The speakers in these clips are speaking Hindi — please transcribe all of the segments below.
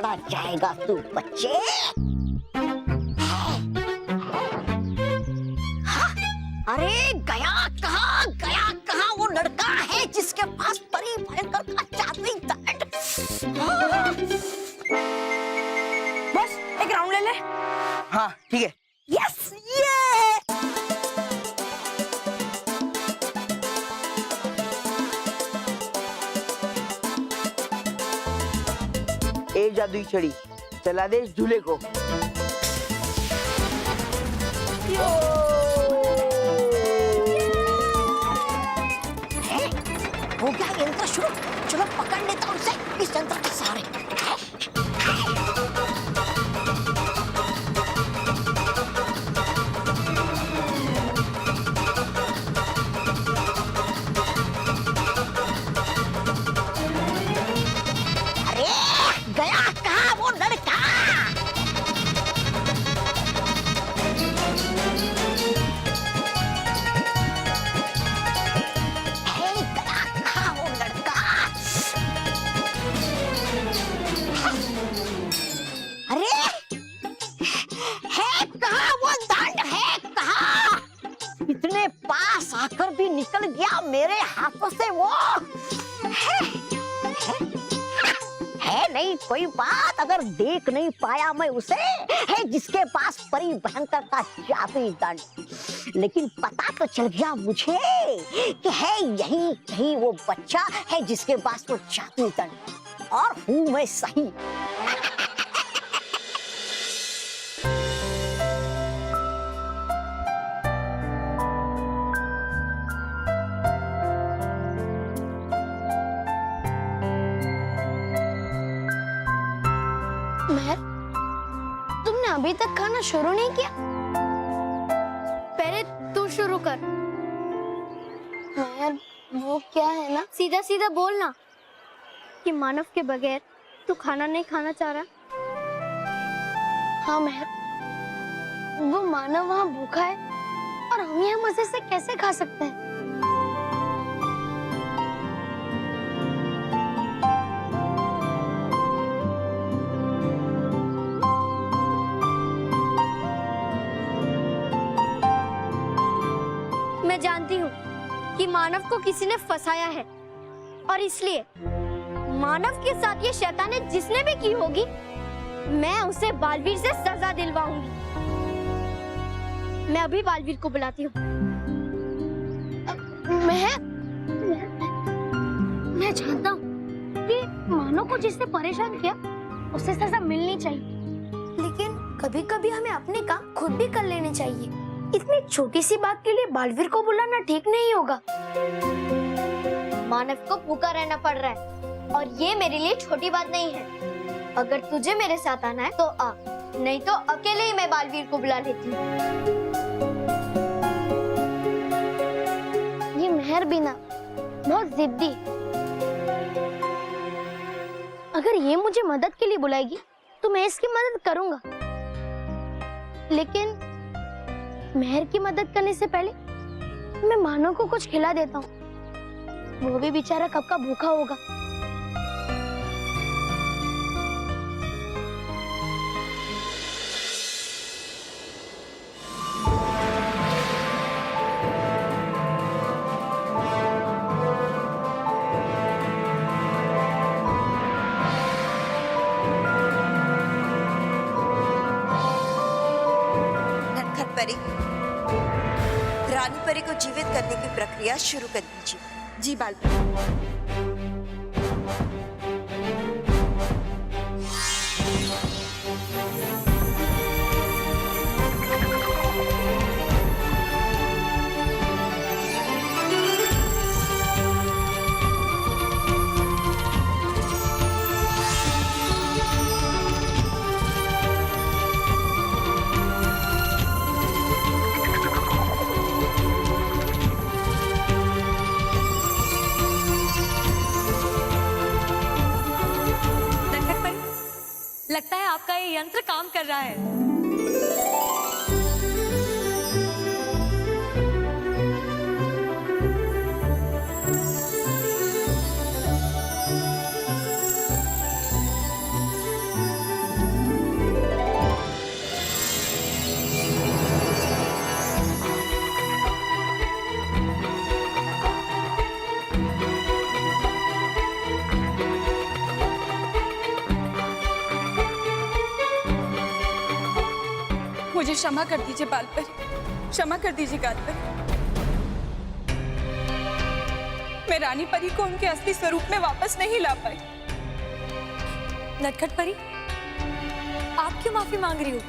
चला जाएगा तू बच्चे। हाँ? अरे गया कहाँ वो लड़का है जिसके पास परी भयंकर का जादुई दंड। बस एक राउंड ले ले। हाँ ठीक है। यस ये एक जादुई छड़ी चला दे इस झूले को। हो गया यंत्र शुरू। चलो पकड़ लेता हूँ उसे इस यंत्र के सहारे। अरे गया कहाँ वो लड़का। अरे है कहाँ वो दंड है कहाँ। इतने पास आकर भी निकल गया मेरे हाथों से वो। है नहीं कोई बात, अगर देख नहीं पाया मैं उसे, है जिसके पास परी भयंकर का जादुई दंड। लेकिन पता तो चल गया मुझे कि है यही कहीं वो बच्चा है जिसके पास वो जादुई दंड। और हूँ मैं सही। महर, तुमने अभी तक खाना शुरू नहीं किया? पहले तू शुरू कर। महर, वो क्या है ना, सीधा सीधा बोलना कि मानव के बगैर तू खाना नहीं खाना चाह रहा। हाँ महर, वो मानव वहाँ भूखा है और हम यहाँ मजे से कैसे खा सकते हैं? मैं जानती हूँ कि मानव को किसी ने फंसाया है और इसलिए मानव के साथ ये शैतानी जिसने भी की होगी, मैं उसे बालवीर से सजा दिलवाऊंगी। मैं अभी बालवीर को बुलाती हूँ। मैं जानता हूँ कि मानव को जिसने परेशान किया उसे सजा मिलनी चाहिए, लेकिन कभी-कभी हमें अपने काम खुद भी कर लेने चाहिए। इतनी छोटी सी बात के लिए बालवीर को बुलाना ठीक नहीं होगा। मानव को भूखा रहना पड़ रहा है और ये मेरे लिए छोटी बात नहीं है। अगर तुझे मेरे साथ आना है तो आ, नहीं तो अकेले ही मैं बालवीर को बुला लेती हूँ। ये मेहर भी ना बहुत जिद्दी। अगर ये मुझे मदद के लिए बुलाएगी तो मैं इसकी मदद करूंगा, लेकिन मेहर की मदद करने से पहले मैं मानव को कुछ खिला देता हूँ। वो भी बेचारा कब का भूखा होगा। नटखट परी, रानी परी को जीवित करने की प्रक्रिया शुरू कर दीजिए। जी बाल। लगता है आपका ये यंत्र काम कर रहा है। मुझे क्षमा कर दीजिए बाल पर, क्षमा कर दीजिए गाल पर। मैं रानी परी को उनके असली स्वरूप में वापस नहीं ला पाई। नटखट परी, आप क्यों माफी मांग रही हो?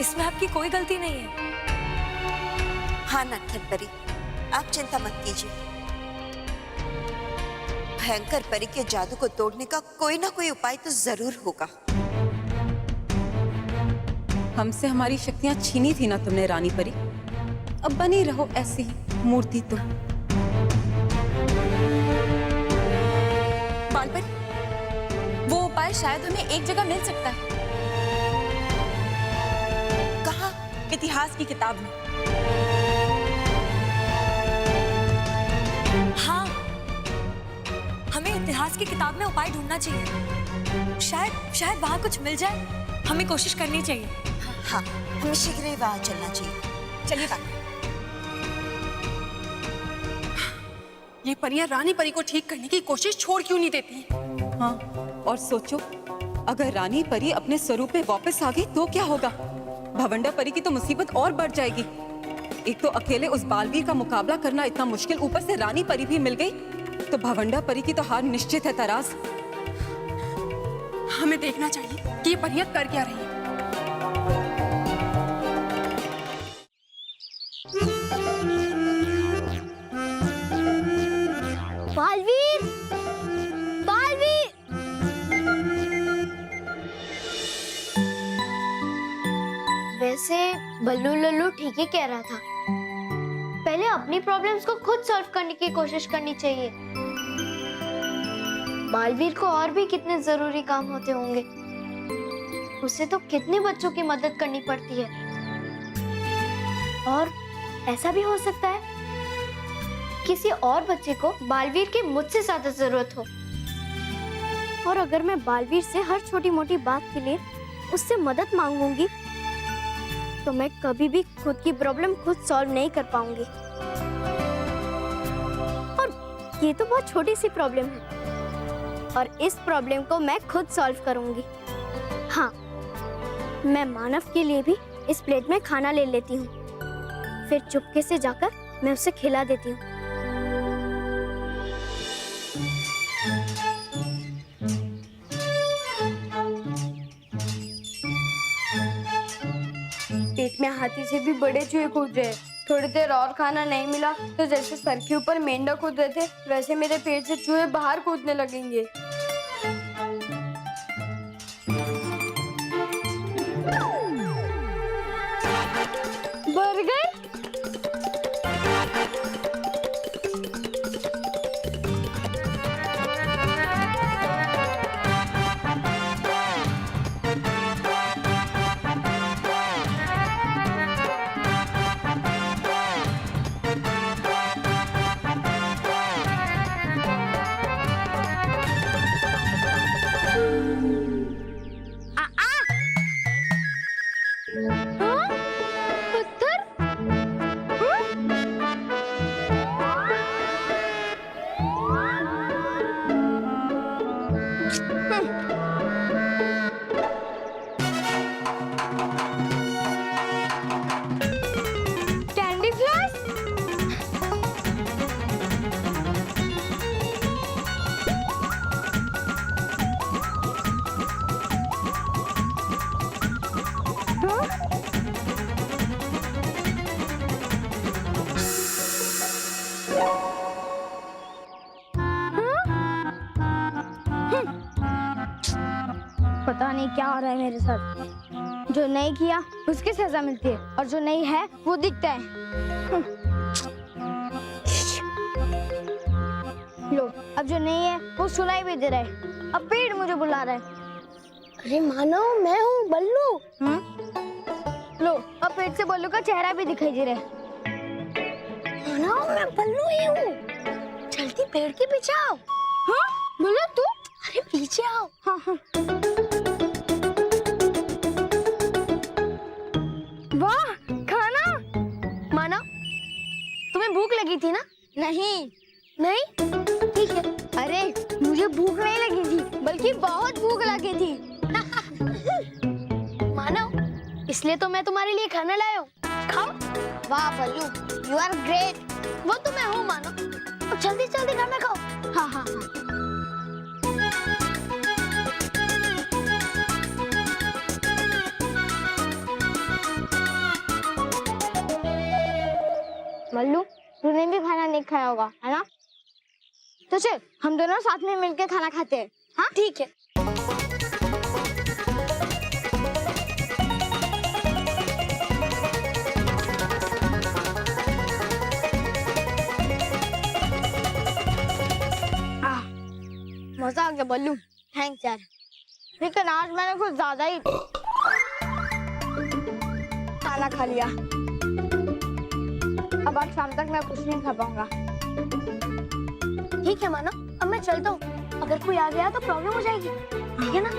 इसमें आपकी कोई गलती नहीं है। हाँ नटखट परी, आप चिंता मत कीजिए। भयंकर परी के जादू को तोड़ने का कोई ना कोई उपाय तो जरूर होगा। हमसे हमारी शक्तियां छीनी थी ना तुमने रानी परी, अब बनी रहो ऐसी ही मूर्ति तुम। बाल परी, वो उपाय शायद हमें एक जगह मिल सकता है। कहाँ? इतिहास की किताब में। हाँ, हमें इतिहास की किताब में उपाय ढूंढना चाहिए। शायद वहां कुछ मिल जाए। हमें कोशिश करनी चाहिए। हाँ, हमें शीघ्र ही वहां चलना चाहिए। चलिए बाल। ये परियां रानी परी को ठीक करने की कोशिश छोड़ क्यों नहीं देती? हाँ, और सोचो, अगर रानी परी अपने स्वरूप में वापस आ गई तो क्या होगा? भवंडा परी की तो मुसीबत और बढ़ जाएगी। एक तो अकेले उस बालवीर का मुकाबला करना इतना मुश्किल, ऊपर से रानी परी भी मिल गई तो भवंडा परी की तो हार निश्चित है। तरास, हमें देखना चाहिए कि ये परियां कर क्या रही है। बालवीर, बालवीर। वैसे बल्लू लल्लू ठीक ही कह रहा था, पहले अपनी प्रॉब्लम्स को खुद सॉल्व करने की कोशिश करनी चाहिए। बालवीर को और भी कितने जरूरी काम होते होंगे, उसे तो कितने बच्चों की मदद करनी पड़ती है। और ऐसा भी हो सकता है किसी और बच्चे को बालवीर की मुझसे ज्यादा जरूरत हो, और अगर मैं बालवीर से हर छोटी मोटी बात के लिए उससे मदद मांगूंगी तो मैं कभी भी खुद की प्रॉब्लम खुद सॉल्व नहीं कर पाऊंगी। और ये तो बहुत छोटी सी प्रॉब्लम है और इस प्रॉब्लम को मैं खुद सॉल्व करूंगी। हाँ, मैं मानव के लिए भी इस प्लेट में खाना ले लेती हूँ, फिर चुपके से जाकर मैं उसे खिला देती हूँ। पेट में हाथी से भी बड़े चूहे कूद रहे। थोड़ी देर और खाना नहीं मिला तो जैसे सर के ऊपर मेंढक कूद रहे थे, वैसे मेरे पेट से चूहे बाहर कूदने लगेंगे। बर्गर, कैंडी फ्लॉस, पता नहीं क्या हो रहा है मेरे साथ। जो नहीं किया उसकी सजा मिलती है और जो नहीं है वो दिखता है। लो, अब जो नहीं है वो सुनाई भी दे रहा है। अब पेड़ मुझे बुला रहा है। अरे मानो मैं हूँ बल्लू। लो, अब पेड़ से बल्लू का चेहरा भी दिखाई दे रहा है। मानो मैं बल्लू ही हूँ। जल्दी पेड़ के पीछे आओ। हाँ बोलो तू। अरे पीछे आओ। हाँ हाँ। वाह, खाना। माना, तुम्हें भूख लगी थी ना? नहीं। नहीं? ठीक है। अरे मुझे भूख नहीं लगी थी, बल्कि बहुत भूख लगी थी। मानो, इसलिए तो मैं तुम्हारे लिए खाना लाया हूँ, खाओ। वाह बल्लू, यू आर ग्रेट। वो तो मैं हूँ मानो, तो जल्दी जल्दी खाना खाओ। हाँ हाँ हाँ। बल्लू, तूने भी खाना नहीं खाया होगा, है ना? तो चल हम दोनों साथ में मिलकर खाना खाते हैं। हाँ ठीक है। मजा आ गया बल्लू, थैंक्स यार। लेकिन आज मैंने कुछ ज्यादा ही खाना खा लिया। अब आज शाम तक मैं कुछ नहीं खा पाऊंगा। ठीक है मानो, अब मैं चलता हूँ। अगर कोई आ गया तो प्रॉब्लम हो जाएगी, ठीक है ना?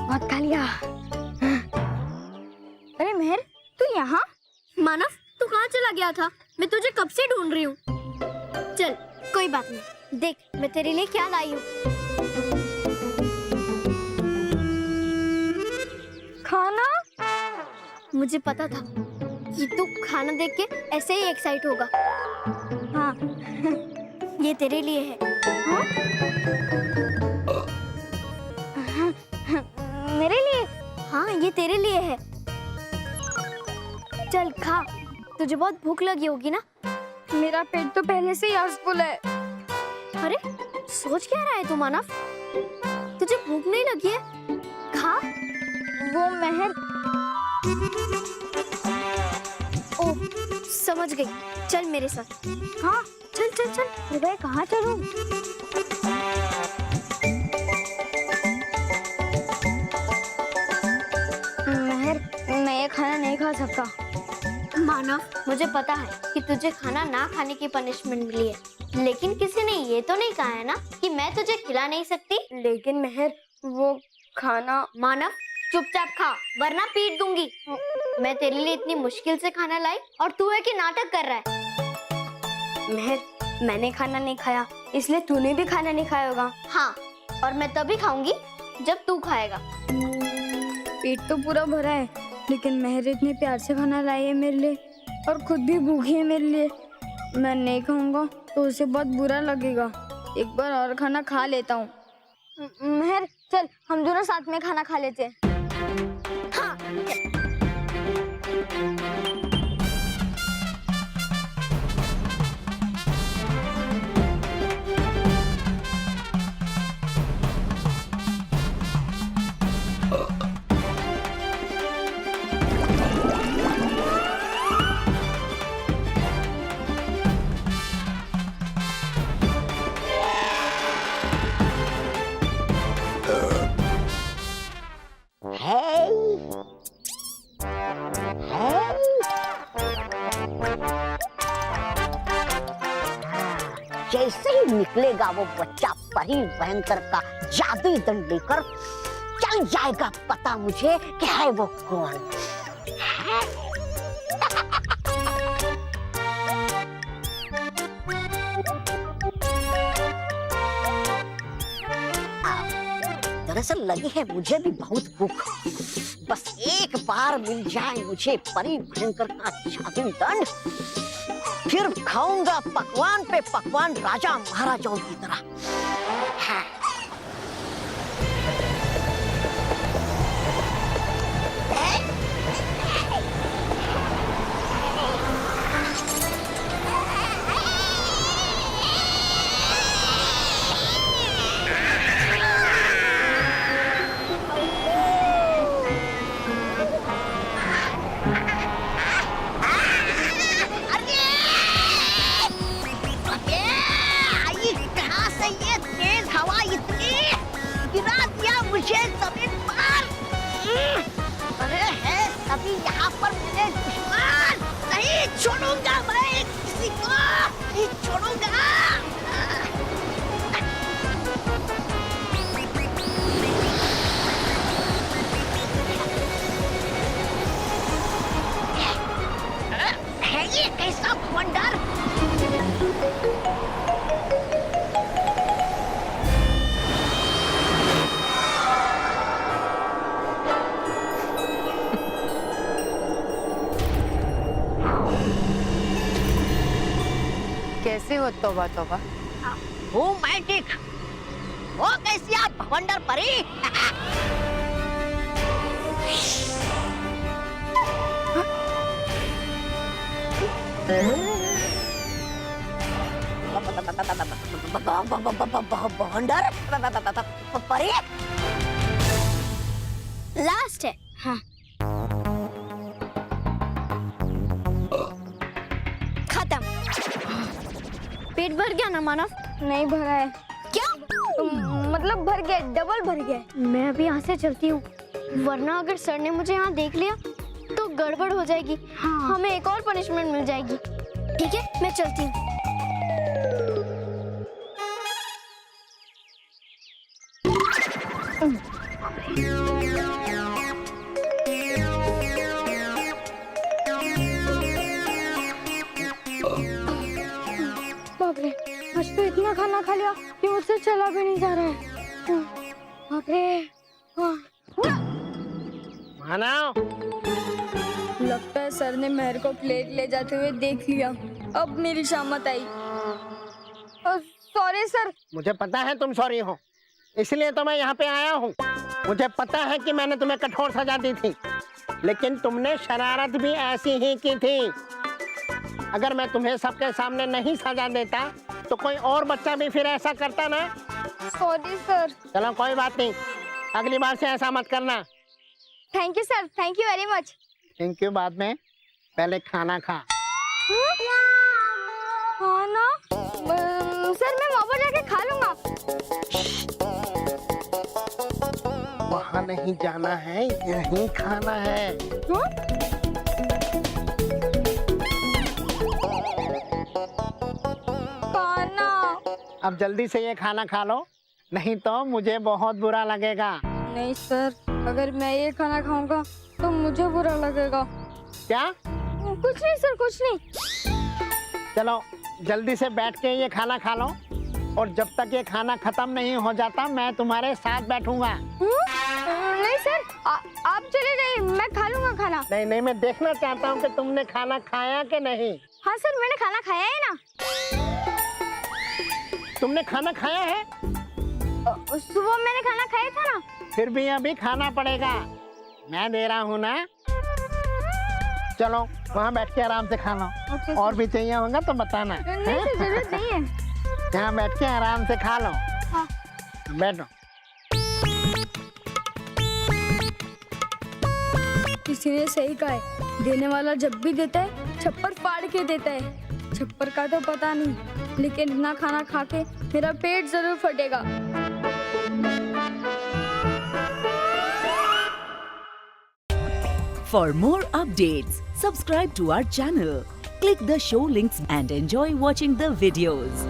बहुत खा लिया। अरे मेहर, तू यहाँ? मानव, तू कहाँ चला गया था? मैं तुझे कब से ढूंढ रही हूँ। चल कोई बात नहीं, देख मैं तेरे लिए क्या लाई हूँ। खाना? मुझे पता था कि तू खाना देख के ऐसे ही एक्साइट होगा। हाँ। ये तेरे लिए है। मेरे लिए? हाँ ये तेरे लिए है। चल खा, तुझे बहुत भूख लगी होगी ना? मेरा पेट तो पहले से ही आज फुल है। अरे सोच क्या रहा है तू मानव? तुझे भूख नहीं लगी है? खा। वो मेहर, ओह समझ गई, चल मेरे साथ। हाँ चल चल चल। मैं कहाँ चलूं? मेहर, मैं ये खाना नहीं खा सकता। मानव, मुझे पता है कि तुझे खाना ना खाने की पनिशमेंट मिली है, लेकिन किसी ने ये तो नहीं कहा है ना कि मैं तुझे खिला नहीं सकती। लेकिन मेहर, वो खाना। मानव चुपचाप खा, वरना पीट दूंगी। मैं तेरे लिए इतनी मुश्किल से खाना लाई और तू है कि नाटक कर रहा है। मेहर, मैंने खाना नहीं खाया, इसलिए तूने भी खाना नहीं खाया होगा। हाँ, और मैं तभी खाऊंगी जब तू खाएगा। पेट तो पूरा भरा है, लेकिन मेहर इतने प्यार से खाना लाई है मेरे लिए और खुद भी भूखी है मेरे लिए। मैं नहीं खाऊंगा तो उसे बहुत बुरा लगेगा। एक बार और खाना खा लेता हूँ। मेहर, चल हम दोनों साथ में खाना खा लेते हैं। हाँ जैसे ही निकलेगा वो बच्चा परी भयंकर का जादुई दंड लेकर, चल जाएगा पता मुझे कि है वो कौन है। दरअसल लगी है मुझे भी बहुत भूख। बस एक बार मिल जाए मुझे परी भयंकर का जादुई दंड, फिर खाऊंगा पकवान पे पकवान राजा महाराजाओं की तरह। हाँ। अभी यहाँ पर मेरे दुश्मन, नहीं छोड़ूंगा मैं किसी को, नहीं छोड़ूंगा। तौबा तौबा। वो मैजिक, वो कैसी आप भवंडर परी? भवंडर परी? लास्ट है। हाँ। खत्म। पेट भर गया ना मानव? नहीं भरा है। क्या? मतलब भर गया, डबल भर गया। मैं अभी यहाँ से चलती हूँ, वरना अगर सर ने मुझे यहाँ देख लिया तो गड़बड़ हो जाएगी। हाँ। हमें एक और पनिशमेंट मिल जाएगी। ठीक है, मैं चलती हूँ। बाप रे, आज तो इतना खाना खा लिया कि मुझसे चला भी नहीं जा रहा है। बाप रे। मानव, लगता है सर ने मेहर को प्लेट ले जाते हुए देख लिया। अब मेरी शामत आई। Sorry sir. मुझे पता है तुम सॉरी हो, इसलिए तो मैं यहाँ पे आया हूँ। मुझे पता है कि मैंने तुम्हें कठोर सजा दी थी, लेकिन तुमने शरारत भी ऐसी ही की थी। अगर मैं तुम्हें सबके सामने नहीं सजा देता तो कोई और बच्चा भी फिर ऐसा करता ना। Sorry sir. चलो कोई बात नहीं, अगली बार से ऐसा मत करना। Thank you sir, thank you very much. Thank you बाद में, पहले खाना खा। खाना? सर मैं वहाँ पर जाके खा लूंगा। वहाँ नहीं जाना है, यहीं खाना है। खाना? अब जल्दी से ये खाना खा लो, नहीं तो मुझे बहुत बुरा लगेगा। नहीं सर, अगर मैं ये खाना खाऊंगा तो मुझे बुरा लगेगा। क्या? कुछ नहीं सर, कुछ नहीं। चलो जल्दी से बैठ के ये खाना खा लो, और जब तक ये खाना खत्म नहीं हो जाता मैं तुम्हारे साथ बैठूंगा। नहीं सर, आप चले जाइए, मैं खा लूंगा खाना। नहीं नहीं, मैं देखना चाहता हूँ कि तुमने खाना खाया कि नहीं। हाँ सर, मैंने खाना खाया है ना। तुमने खाना खाया है? सुबह मैंने खाना खाया था ना। फिर भी अभी खाना पड़ेगा, मैं दे रहा हूँ ना। चलो वहाँ बैठ के आराम से खा लो, और भी चाहिए होगा तो बताना। नहीं सर, जरूरत नहीं है। यहाँ बैठ के आराम से खा लो। हाँ। बैठो। किसी ने सही कहा है, देने वाला जब भी देता है छप्पर फाड़ के देता है। छप्पर का तो पता नहीं, लेकिन इतना खाना खा के मेरा पेट जरूर फटेगा। For more updates, subscribe to our channel, click the show links and enjoy watching the videos.